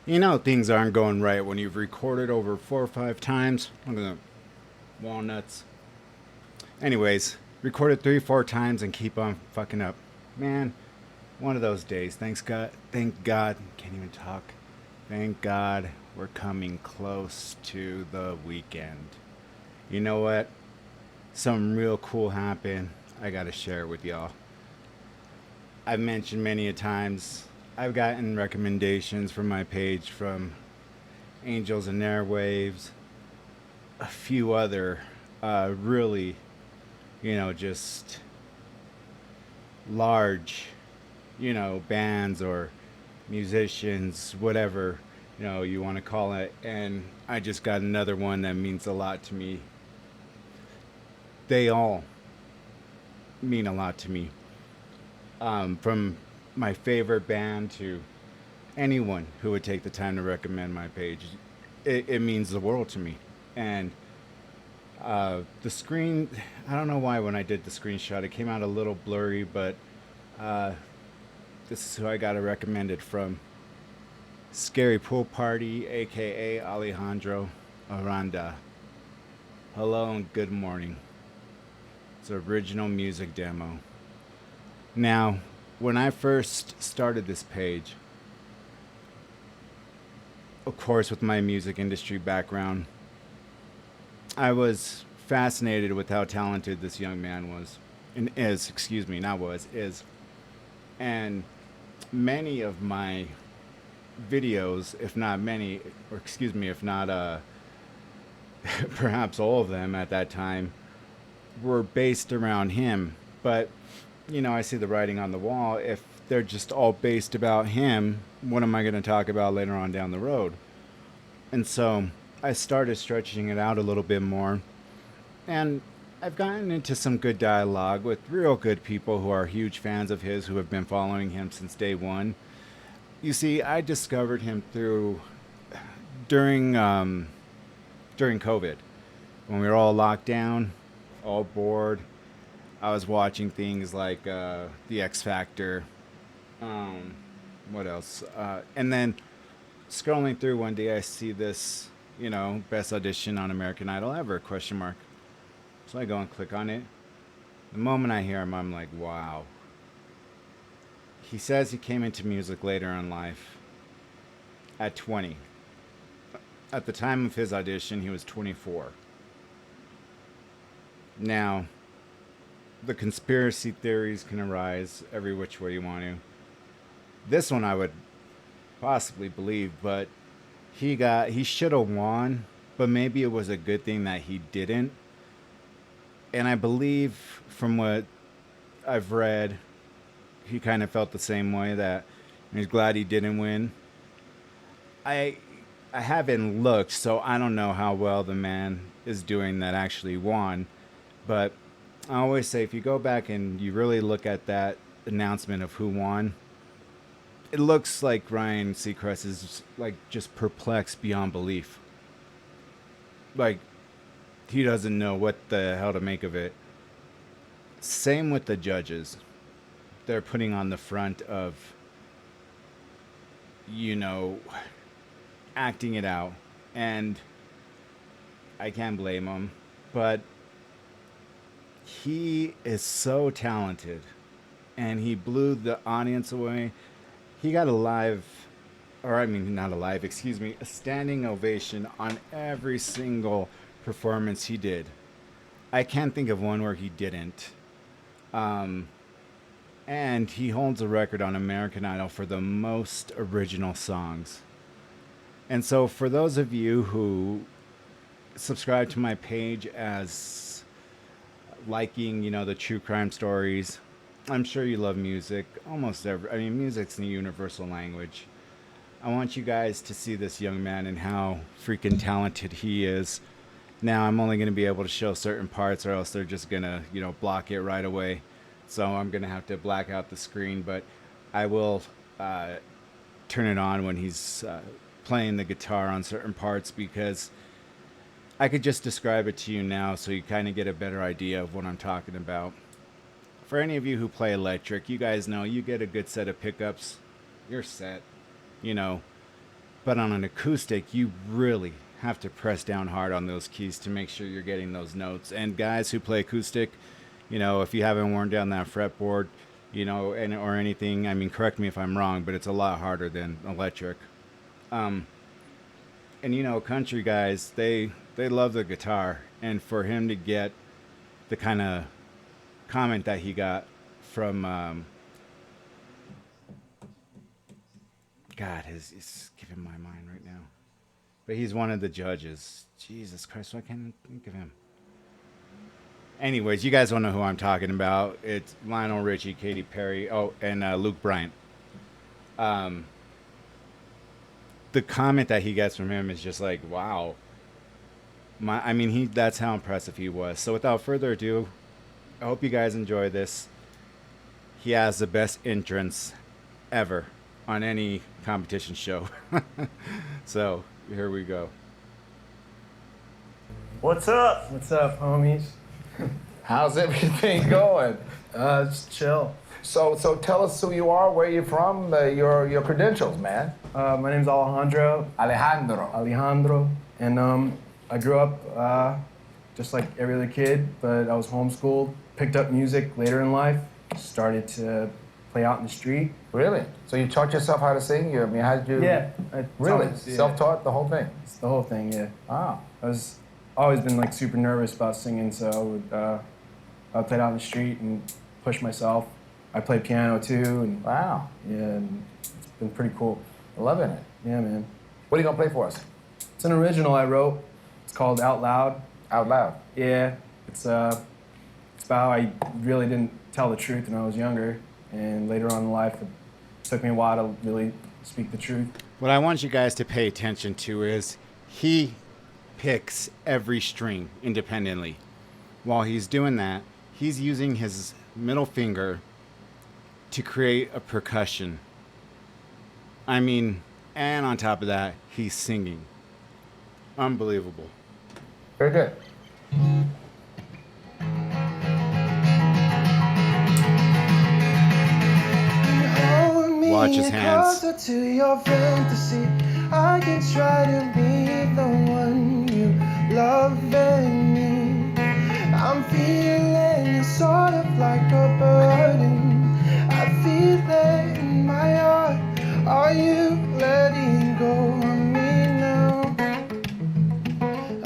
You know things aren't going right when you've recorded over 4 or 5 times. Look at the walnuts. Anyways, recorded 3 or 4 times and keep on fucking up. Man, one of those days. Thanks God. Thank God. Can't even talk. Thank God we're coming close to the weekend. You know what? Something real cool happened. I gotta share it with y'all. I've mentioned many a times. I've gotten recommendations from my page from Angels and Airwaves, a few other really, just large, bands or musicians, whatever, you want to call it. And I just got another one that means a lot to me. They all mean a lot to me. From my favorite band to anyone who would take the time to recommend my page. It means the world to me. And the screen, I don't know why when I did the screenshot, it came out a little blurry, but uh, this is who I got it recommended from. Scarypoolparty, aka Alejandro Aranda. Hello and good morning. It's an original music demo. Now, when I first started this page, of course, with my music industry background, I was fascinated with how talented this young man was. And is, excuse me, not was, is. And many of my videos, if not many, or excuse me, if not perhaps all of them at that time, were based around him. But, I see the writing on the wall. If they're just all based about him, what am I going to talk about later on down the road? And so I started stretching it out a little bit more. And I've gotten into some good dialogue with real good people who are huge fans of his who have been following him since day one. You see, I discovered him during during COVID when we were all locked down, all bored. I was watching things like The X Factor. Um, what else? And then scrolling through one day, I see this, best audition on American Idol ever? Question mark. So I go and click on it. The moment I hear him, I'm like, wow. He says he came into music later in life at 20. At the time of his audition, he was 24. Now, the conspiracy theories can arise every which way you want to. This one I would possibly believe, but he should have won, but maybe it was a good thing that he didn't. And I believe from what I've read, he kind of felt the same way that he's glad he didn't win. I I haven't looked, so I don't know how well the man is doing that actually won. But I always say if you go back and you really look at that announcement of who won, it looks like Ryan Seacrest is like just perplexed beyond belief. Like he doesn't know what the hell to make of it. Same with the judges. They're putting on the front of, you know, acting it out. And I can't blame him. But he is so talented. And he blew the audience away. He got a live, or I mean, not a live, excuse me, a standing ovation on every single performance he did. I can't think of one where he didn't. Um, and he holds a record on American Idol for the most original songs. And so, for those of you who subscribe to my page as liking, you know, the true crime stories, I'm sure you love music. Almost every, I mean, music's the universal language. I want you guys to see this young man and how freaking talented he is. Now, I'm only going to be able to show certain parts, or else they're just going to, you know, block it right away. So I'm going to have to black out the screen, but I will uh, turn it on when he's playing the guitar on certain parts, because I could just describe it to you now so you kind of get a better idea of what I'm talking about. For any of you who play electric, you guys know you get a good set of pickups, you're set. You know, But on an acoustic, you really have to press down hard on those keys to make sure you're getting those notes. And guys who play acoustic, you know, if you haven't worn down that fretboard, you know, and or anything, I mean, correct me if I'm wrong, but it's a lot harder than electric. Um, and you know, country guys, they love the guitar, and for him to get the kind of comment that he got from God, is giving my mind right now. But he's one of the judges. Jesus Christ, why can't I think of him? Anyways, you guys don't know who I'm talking about. It's Lionel Richie, Katy Perry, and Luke Bryant. Um, the comment that he gets from him is just like, wow. I mean, that's how impressive he was. So without further ado, I hope you guys enjoy this. He has the best entrance ever on any competition show. So here we go. What's up? What's up, homies? How's everything going? Just chill. So tell us who you are, where you're from, your credentials, man. My name's Alejandro. Alejandro. And I grew up just like every other kid, but I was homeschooled, picked up music later in life, started to play out in the street. Really? So you taught yourself how to sing? How did you? Yeah. Really? Self-taught, the whole thing? It's the whole thing, yeah. Wow. I was always been like super nervous about singing, so I would play out in the street and push myself. I played piano too, and Wow. yeah, and it's been pretty cool. Loving it. Yeah, man. What are you gonna play for us? It's an original I wrote. It's called Out Loud. Out loud. Yeah, it's about how I really didn't tell the truth when I was younger, and later on in life, it took me a while to really speak the truth. What I want you guys to pay attention to is he picks every string independently. While he's doing that, he's using his middle finger to create a percussion. I mean, and on top of that, he's singing. Unbelievable. Very good. Watch his hands. Closer to your fantasy, I can try to be the one you love in me. I'm feeling sort of like a burden. I feel it in my heart. Are you letting go of me now?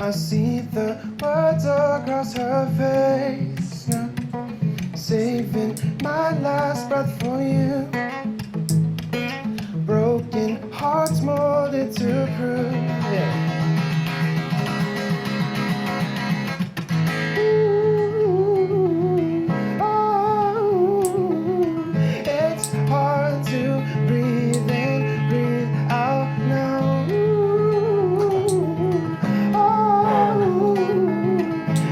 I see the words across her face now, saving my last breath for you. Broken hearts molded to prove. Yeah. It's hard to breathe in, breathe out now.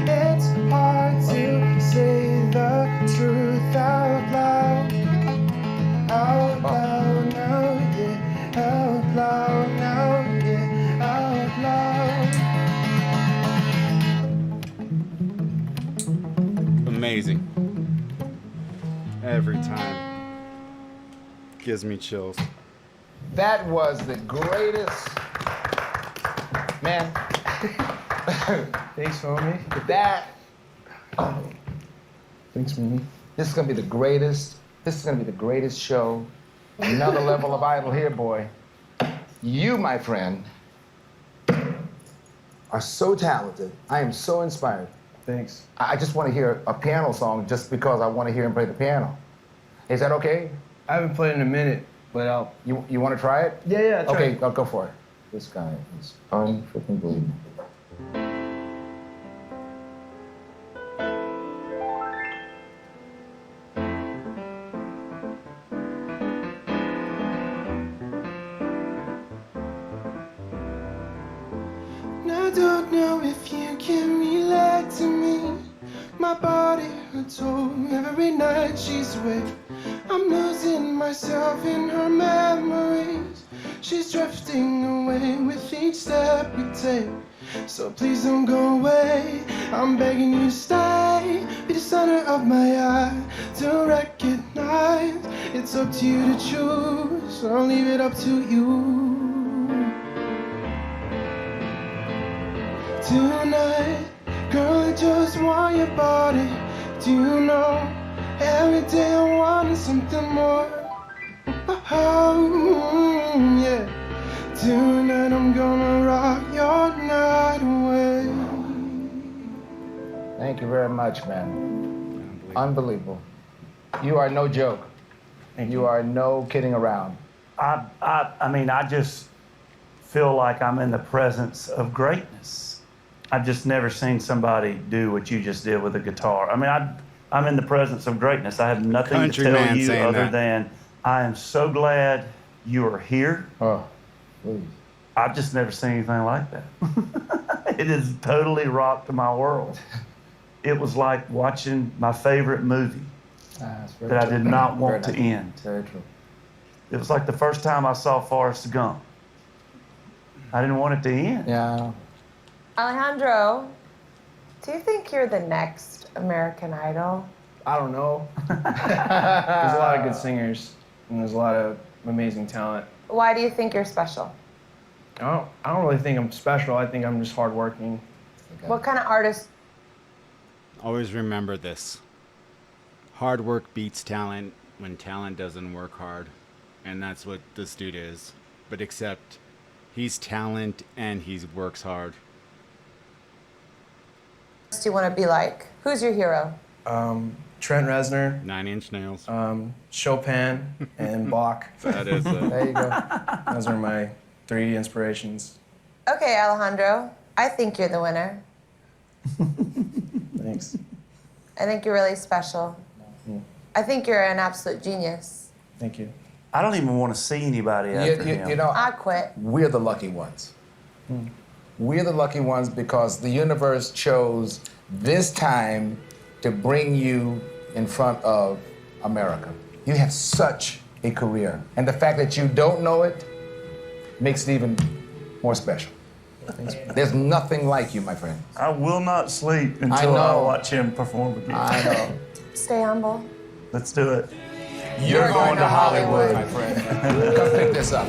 It's hard to say the truth out loud. Out loud now, yeah. Out loud now, yeah. Out loud. Amazing. Every time. Gives me chills. That was the greatest, man. Thanks, homie. That. Thanks, man. This is gonna be the greatest. This is gonna be the greatest show. Another level of idol here, boy. You, my friend, are so talented. I am so inspired. Thanks. I just want to hear a piano song just because I want to hear him play the piano. Is that okay? I haven't played in a minute, but I'll. You want to try it? Yeah, try Okay, it. I'll go for it. This guy is unfreaking believable. I don't know if you can relate to me. My body hurts every night she's away. I'm losing myself in her memories. She's drifting away with each step we take. So please don't go away. I'm begging you to stay. Be the center of my eye to recognize. It's up to you to choose. I'll leave it up to you. tonight. Girl, I just want your body. Do you know? Every day I want something more. Oh, yeah. Tonight I'm gonna rock your night away. Thank you very much, man. Unbelievable. You are no joke. You are no kidding around. I mean, I just feel like I'm in the presence of greatness. I've just never seen somebody do what you just did with a guitar. I mean, I'm in the presence of greatness. I have nothing Country to tell man you saying other that. than I am so glad you are here. Oh, please. I've just never seen anything like that. It has totally rocked my world. It was like watching my favorite movie That's very that I true. did not want Very to nice. end. Very true. It was like the first time I saw Forrest Gump. I didn't want it to end. Yeah. Alejandro, do you think you're the next American Idol? I don't know. There's a lot of good singers, and there's a lot of amazing talent. Why do you think you're special? I don't really think I'm special. I think I'm just hardworking. Okay. What kind of artist? Always remember this. Hard work beats talent when talent doesn't work hard. And that's what this dude is. But except he's talent and he works hard. Do you want to be like? Who's your hero? Trent Reznor, 9 Inch Nails. Chopin, and Bach. That is There you go. Those are my 3 inspirations. Okay, Alejandro, I think you're the winner. Thanks. I think you're really special. I think you're an absolute genius. Thank you. I don't even want to see anybody after him. You know, I quit. we're the lucky ones. We're the lucky ones because the universe chose this time to bring you in front of America. You have such a career. And the fact that you don't know it makes it even more special. There's nothing like you, my friend. I will not sleep I until I know. watch him perform again. I know. Stay humble. Let's do it. You're going to Hollywood, my friend. Come pick this up.